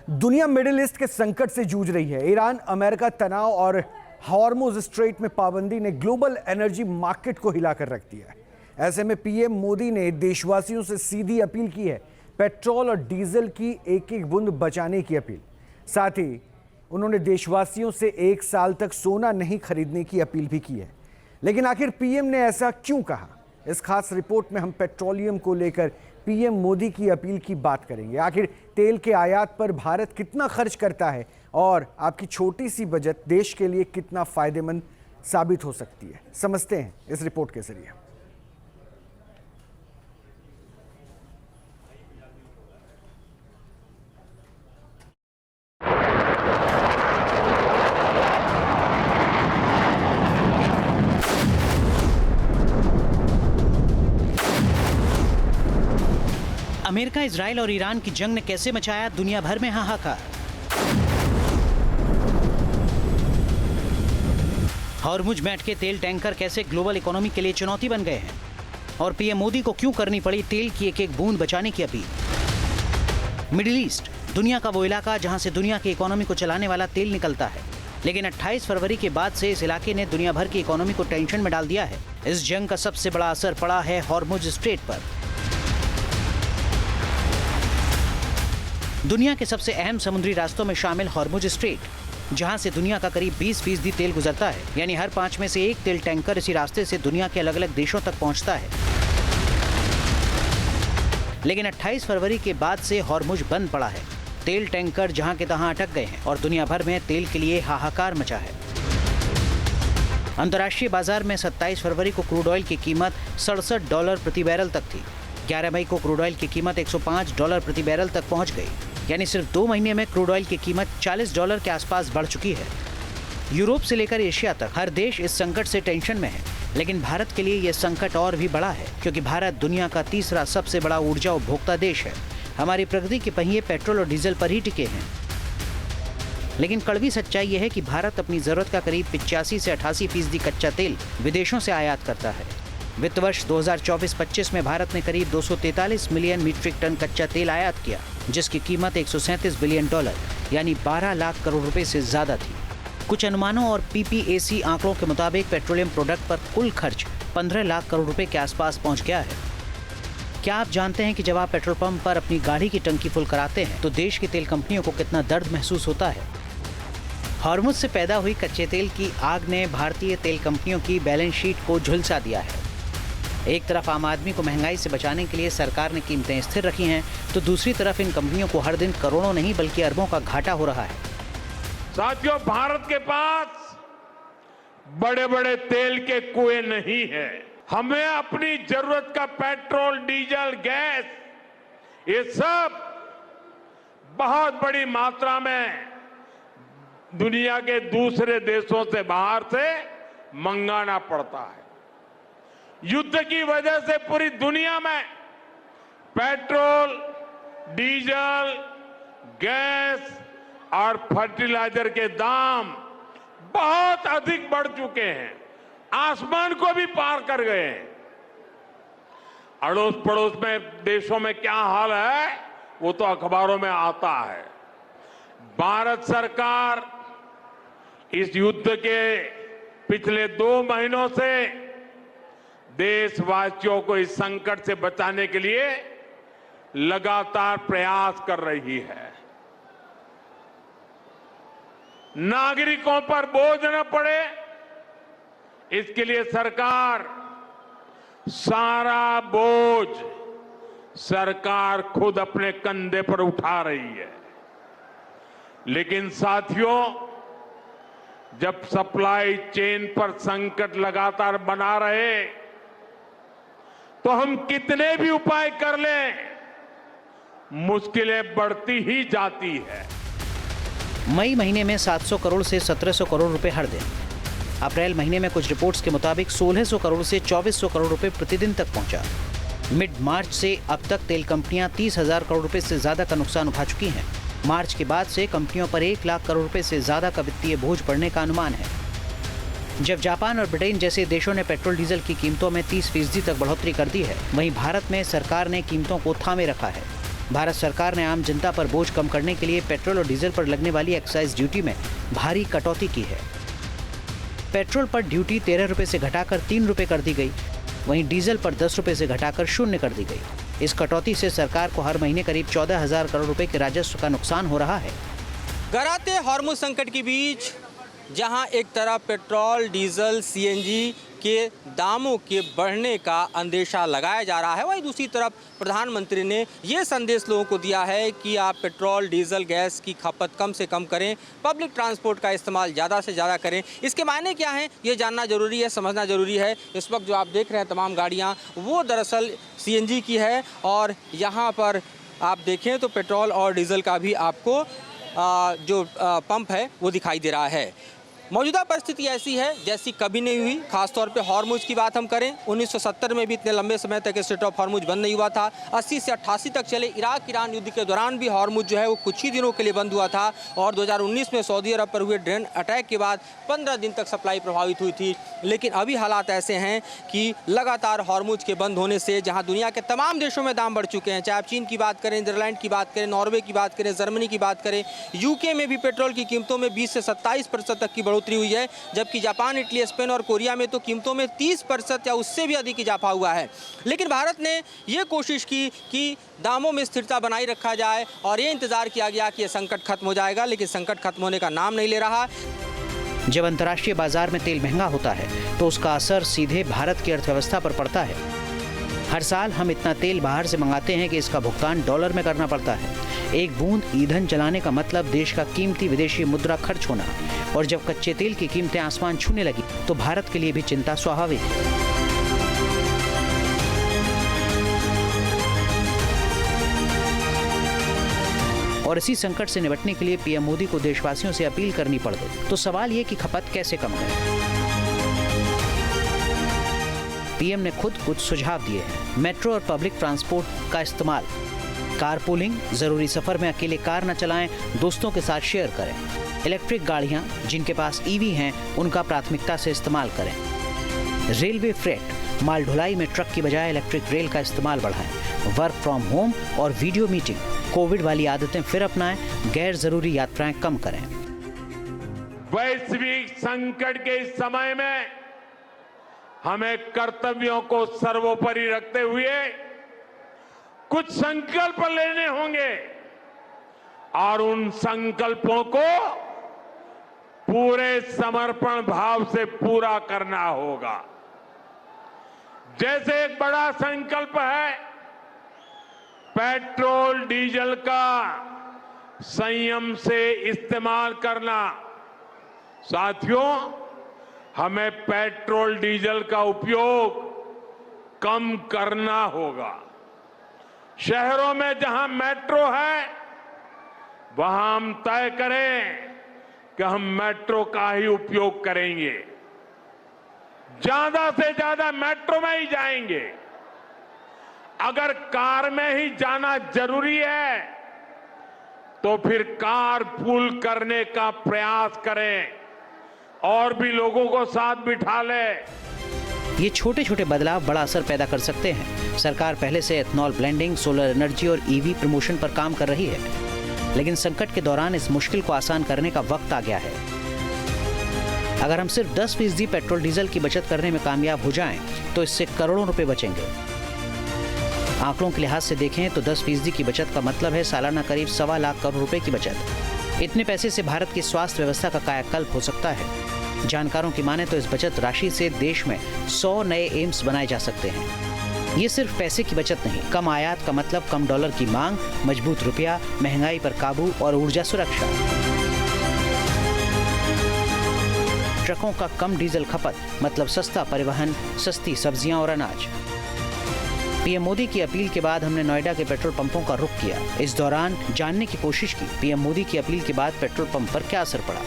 दुनिया middle east के संकट से जूझ रही है। ईरान अमेरिका तनाव और हॉर्मुज स्ट्रेट में पाबंदी ने ग्लोबल एनर्जी मार्केट को हिलाकर रख दिया है। ऐसे में पीएम मोदी ने देशवासियों से सीधी अपील की है, पेट्रोल और डीजल की एक एक बूंद बचाने की अपील। साथ ही उन्होंने देशवासियों से 1 साल तक सोना नहीं खरीदने की अपील भी की है। लेकिन आखिर पीएम ने ऐसा क्यों कहा? इस खास रिपोर्ट में हम पेट्रोलियम को लेकर पीएम मोदी की अपील की बात करेंगे। आखिर तेल के आयात पर भारत कितना खर्च करता है और आपकी छोटी सी बचत देश के लिए कितना फायदेमंद साबित हो सकती है, समझते हैं इस रिपोर्ट के जरिए। अमेरिका, इजराइल और ईरान की जंग ने कैसे मचाया दुनिया भर में हाहाकार। हॉर्मुज में अटके तेल टैंकर कैसे ग्लोबल इकोनॉमी के लिए चुनौती बन गए हैं और पीएम मोदी को क्यों करनी पड़ी तेल की एक एक बूंद बचाने की अपील। मिडिल ईस्ट दुनिया का वो इलाका जहां से दुनिया की इकोनॉमी को चलाने वाला तेल निकलता है, लेकिन 28 फरवरी के बाद से इस इलाके ने दुनिया भर की इकोनॉमी को टेंशन में डाल दिया है। इस जंग का सबसे बड़ा असर पड़ा है हॉर्मुज स्ट्रेट पर। दुनिया के सबसे अहम समुद्री रास्तों में शामिल हॉर्मुज स्ट्रेट, जहां से दुनिया का करीब 20% तेल गुजरता है, यानी हर 5 में से 1 तेल टैंकर इसी रास्ते से दुनिया के अलग अलग देशों तक पहुंचता है। लेकिन 28 फरवरी के बाद से हॉर्मुज बंद पड़ा है। तेल टैंकर जहां के तहां अटक गए हैं और दुनिया भर में तेल के लिए हाहाकार मचा है। अंतर्राष्ट्रीय बाजार में 27 फरवरी को क्रूड ऑयल की कीमत $67 प्रति बैरल तक थी। 11 मई को क्रूड ऑयल की कीमत $105 प्रति बैरल तक पहुंच गई, यानी सिर्फ 2 महीने में क्रूड ऑयल की कीमत $40 के आसपास बढ़ चुकी है। यूरोप से लेकर एशिया तक हर देश इस संकट से टेंशन में है, लेकिन भारत के लिए यह संकट और भी बड़ा है, क्योंकि भारत दुनिया का तीसरा सबसे बड़ा ऊर्जा उपभोक्ता देश है। हमारी प्रगति के पहिए पेट्रोल और डीजल पर ही टिके हैं। लेकिन कड़वी सच्चाई यह है कि भारत अपनी जरूरत का करीब 85 से 88% कच्चा तेल विदेशों से आयात करता है। वित्त वर्ष 2024-25 में भारत ने करीब 243 मिलियन मीट्रिक टन कच्चा तेल आयात किया, जिसकी कीमत $137 बिलियन यानी 12 लाख करोड़ रुपए से ज्यादा थी। कुछ अनुमानों और पीपीएसी आंकड़ों के मुताबिक पेट्रोलियम प्रोडक्ट पर कुल खर्च 15 लाख करोड़ रुपए के आसपास पहुंच गया है। क्या आप जानते हैं कि जब आप पेट्रोल पंप पर अपनी गाड़ी की टंकी फुल कराते हैं तो देश की तेल कंपनियों को कितना दर्द महसूस होता है? हॉर्मुज से पैदा हुई कच्चे तेल की आग ने भारतीय तेल कंपनियों की बैलेंस शीट को झुलसा दिया है। एक तरफ आम आदमी को महंगाई से बचाने के लिए सरकार ने कीमतें स्थिर रखी हैं, तो दूसरी तरफ इन कंपनियों को हर दिन करोड़ों नहीं बल्कि अरबों का घाटा हो रहा है। साथियों, भारत के पास बड़े बड़े तेल के कुएं नहीं है। हमें अपनी जरूरत का पेट्रोल, डीजल, गैस, ये सब बहुत बड़ी मात्रा में दुनिया के दूसरे देशों से बाहर से मंगाना पड़ता है। युद्ध की वजह से पूरी दुनिया में पेट्रोल, डीजल, गैस और फर्टिलाइजर के दाम बहुत अधिक बढ़ चुके हैं, आसमान को भी पार कर गए हैं। अड़ोस पड़ोस में देशों में क्या हाल है वो तो अखबारों में आता है। भारत सरकार इस युद्ध के पिछले 2 महीनों से देशवासियों को इस संकट से बचाने के लिए लगातार प्रयास कर रही है। नागरिकों पर बोझ न पड़े, इसके लिए सरकार सारा बोझ सरकार खुद अपने कंधे पर उठा रही है। लेकिन साथियों, जब सप्लाई चेन पर संकट लगातार बना रहे तो हम कितने भी उपाय कर लें, मुश्किलें बढ़ती ही जाती है। मई महीने में 700 करोड़ से 1700 करोड़ रुपए हर दिन। अप्रैल महीने में कुछ रिपोर्ट्स के मुताबिक 1600 करोड़ से 2400 करोड़ रुपए प्रतिदिन तक पहुंचा। मिड मार्च से अब तक तेल कंपनियां 30,000 करोड़ रुपए से ज्यादा का नुकसान उठा चुकी हैं। मार्च के बाद से कंपनियों पर 1 लाख करोड़ रुपए से ज्यादा का वित्तीय बोझ पड़ने का अनुमान है। जब जापान और ब्रिटेन जैसे देशों ने पेट्रोल डीजल की कीमतों में 30% तक बढ़ोतरी कर दी है, वहीं भारत में सरकार ने कीमतों को थामे रखा है। भारत सरकार ने आम जनता पर बोझ कम करने के लिए पेट्रोल और डीजल पर लगने वाली एक्साइज ड्यूटी में भारी कटौती की है। पेट्रोल पर ड्यूटी 13 रुपए से घटाकर 3 रुपए कर दी गई, वहीं डीजल पर 10 रुपए से घटाकर 0 कर दी गई। इस कटौती से सरकार को हर महीने करीब 14,000 करोड़ रुपए के राजस्व का नुकसान हो रहा है। गहराते हार्मुज संकट के बीच जहां एक तरफ पेट्रोल, डीजल, सीएनजी के दामों के बढ़ने का अंदेशा लगाया जा रहा है, वहीं दूसरी तरफ प्रधानमंत्री ने ये संदेश लोगों को दिया है कि आप पेट्रोल, डीजल, गैस की खपत कम से कम करें, पब्लिक ट्रांसपोर्ट का इस्तेमाल ज़्यादा से ज़्यादा करें। इसके मायने क्या हैं ये जानना जरूरी है, समझना जरूरी है। इस वक्त जो आप देख रहे हैं तमाम गाड़ियाँ वो दरअसल सीएनजी की है और यहाँ पर आप देखें तो पेट्रोल और डीजल का भी आपको जो पंप है वो दिखाई दे रहा है। मौजूदा परिस्थिति ऐसी है जैसी कभी नहीं हुई। खासतौर पे हार्मुज की बात हम करें, 1970 में भी इतने लंबे समय तक स्ट्रेट ऑफ हार्मुज बंद नहीं हुआ था। 80 से 88 तक चले इराक ईरान युद्ध के दौरान भी हार्मुज जो है वो कुछ ही दिनों के लिए बंद हुआ था और 2019 में सऊदी अरब पर हुए ड्रोन अटैक के बाद 15 दिन तक सप्लाई प्रभावित हुई थी। लेकिन अभी हालात ऐसे हैं कि लगातार हार्मुज के बंद होने से जहाँ दुनिया के तमाम देशों में दाम बढ़ चुके हैं, चाहे आप चीन की बात करें, नीदरलैंड की बात करें, नॉर्वे की बात करें, जर्मनी की बात करें, यूके में भी पेट्रोल की कीमतों में 20 से 27% तक की बढ़ोतरी हुई है, जबकि जापान, इटली, स्पेन और कोरिया में तो कीमतों में 30% या उससे भी अधिक इजाफा हुआ है। लेकिन भारत ने ये कोशिश की कि दामों में स्थिरता बनाए रखा जाए और ये इंतजार किया गया कि ये संकट खत्म हो जाएगा, लेकिन संकट खत्म होने का नाम नहीं ले रहा। जब अंतर्राष्ट्रीय बाजार में तेल महंगा होता है तो उसका असर सीधे भारत की अर्थव्यवस्था पर पड़ता है। हर साल हम इतना तेल बाहर से मंगाते हैं कि इसका भुगतान डॉलर में करना पड़ता है। एक बूंद ईंधन जलाने का मतलब देश का कीमती विदेशी मुद्रा खर्च होना, और जब कच्चे तेल की कीमतें आसमान छूने लगी तो भारत के लिए भी चिंता स्वाभाविक है। और इसी संकट से निपटने के लिए पीएम मोदी को देशवासियों से अपील करनी पड़ गई। तो सवाल ये कि खपत कैसे कम करें। पीएम ने खुद कुछ सुझाव दिए हैं। मेट्रो और पब्लिक ट्रांसपोर्ट का इस्तेमाल, कारपूलिंग, जरूरी सफर में अकेले कार न चलाएं, दोस्तों के साथ शेयर करें। इलेक्ट्रिक गाड़ियां जिनके पास ईवी हैं उनका प्राथमिकता से इस्तेमाल करें। रेलवे फ्रेट, माल ढुलाई में ट्रक की बजाय इलेक्ट्रिक रेल का इस्तेमाल बढ़ाएं। वर्क फ्रॉम होम और वीडियो मीटिंग, कोविड वाली आदतें फिर अपनाएं। गैर जरूरी यात्राएं कम करें। वैश्विक संकट के इस समय में हमें कर्तव्यों को सर्वोपरि रखते हुए कुछ संकल्प लेने होंगे और उन संकल्पों को पूरे समर्पण भाव से पूरा करना होगा। जैसे एक बड़ा संकल्प है पेट्रोल डीजल का संयम से इस्तेमाल करना। साथियों, हमें पेट्रोल डीजल का उपयोग कम करना होगा। शहरों में जहां मेट्रो है वहां हम तय करें कि हम मेट्रो का ही उपयोग करेंगे, ज्यादा से ज्यादा मेट्रो में ही जाएंगे। अगर कार में ही जाना जरूरी है तो फिर कार पूल करने का प्रयास करें और भी लोगों को साथ बिठा ले। ये छोटे छोटे बदलाव बड़ा असर पैदा कर सकते हैं। सरकार पहले से एथनॉल ब्लेंडिंग, सोलर एनर्जी और ईवी प्रमोशन पर काम कर रही है, लेकिन संकट के दौरान इस मुश्किल को आसान करने का वक्त आ गया है। अगर हम सिर्फ 10% पेट्रोल डीजल की बचत करने में कामयाब हो जाएं, तो इससे करोड़ों रुपए बचेंगे। आंकड़ों के लिहाज से देखें तो 10% की बचत का मतलब है सालाना करीब 1.25 लाख करोड़ रुपए की बचत। इतने पैसे से भारत की स्वास्थ्य व्यवस्था का कायाकल्प हो सकता है। जानकारों की माने तो इस बचत राशि से देश में 100 नए एम्स बनाए जा सकते हैं। ये सिर्फ पैसे की बचत नहीं, कम आयात का मतलब कम डॉलर की मांग, मजबूत रुपया, महंगाई पर काबू और ऊर्जा सुरक्षा। ट्रकों का कम डीजल खपत मतलब सस्ता परिवहन, सस्ती सब्जियां और अनाज। पीएम मोदी की अपील के बाद हमने नोएडा के पेट्रोल पंपों का रुख किया। इस दौरान जानने की कोशिश की पीएम मोदी की अपील के बाद पेट्रोल पंप पर क्या असर पड़ा।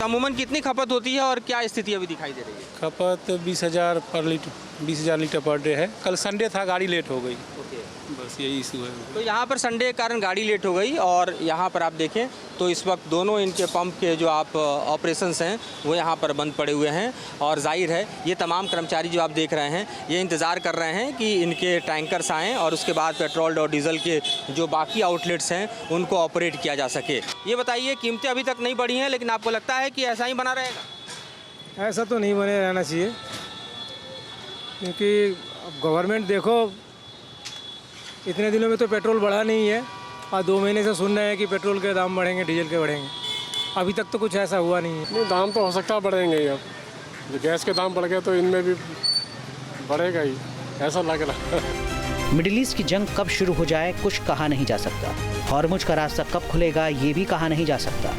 अमूमन कितनी खपत होती है और क्या स्थिति अभी दिखाई दे रही है? खपत 20,000 लीटर पर डे है। कल संडे था, गाड़ी लेट हो गई। ओके, बस बस यही इशू है। तो यहाँ पर संडे के कारण गाड़ी लेट हो गई और यहाँ पर आप देखें तो इस वक्त दोनों इनके पंप के जो आप ऑपरेशंस हैं वो यहाँ पर बंद पड़े हुए हैं और जाहिर है ये तमाम कर्मचारी जो आप देख रहे हैं ये इंतज़ार कर रहे हैं कि इनके टैंकर्स आएँ और उसके बाद पेट्रोल और डीजल के जो बाकी आउटलेट्स हैं उनको ऑपरेट किया जा सके। ये बताइए, कीमतें अभी तक नहीं बढ़ी हैं लेकिन आपको लगता है कि ऐसा ही बना रहेगा? ऐसा तो नहीं बने रहना चाहिए, क्योंकि गवर्नमेंट देखो इतने दिनों में तो पेट्रोल बढ़ा नहीं है और 2 महीने से सुन रहे हैं कि पेट्रोल के दाम बढ़ेंगे, डीजल के बढ़ेंगे। अभी तक तो कुछ ऐसा हुआ नहीं है। नहीं, दाम तो हो सकता है बढ़ेंगे ही। अब जो गैस के दाम बढ़ गए तो इनमें भी बढ़ेगा ही, ऐसा लग रहा है। मिडिल ईस्ट की जंग कब शुरू हो जाए कुछ कहा नहीं जा सकता। हॉर्मुज का रास्ता कब खुलेगा ये भी कहा नहीं जा सकता।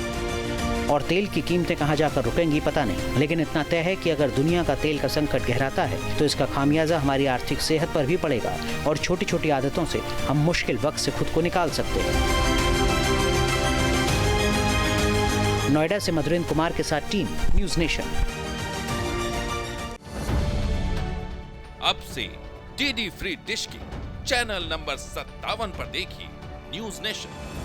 और तेल की कीमतें कहां जाकर रुकेंगी पता नहीं, लेकिन इतना तय है कि अगर दुनिया का तेल का संकट गहराता है तो इसका खामियाजा हमारी आर्थिक सेहत पर भी पड़ेगा और छोटी छोटी आदतों से हम मुश्किल वक्त से खुद को निकाल सकते हैं। नोएडा से मधुरेंद्र कुमार के साथ टीम न्यूज नेशन। अब से डीडी फ्री डिश की चैनल नंबर 57 पर देखिए न्यूज नेशन।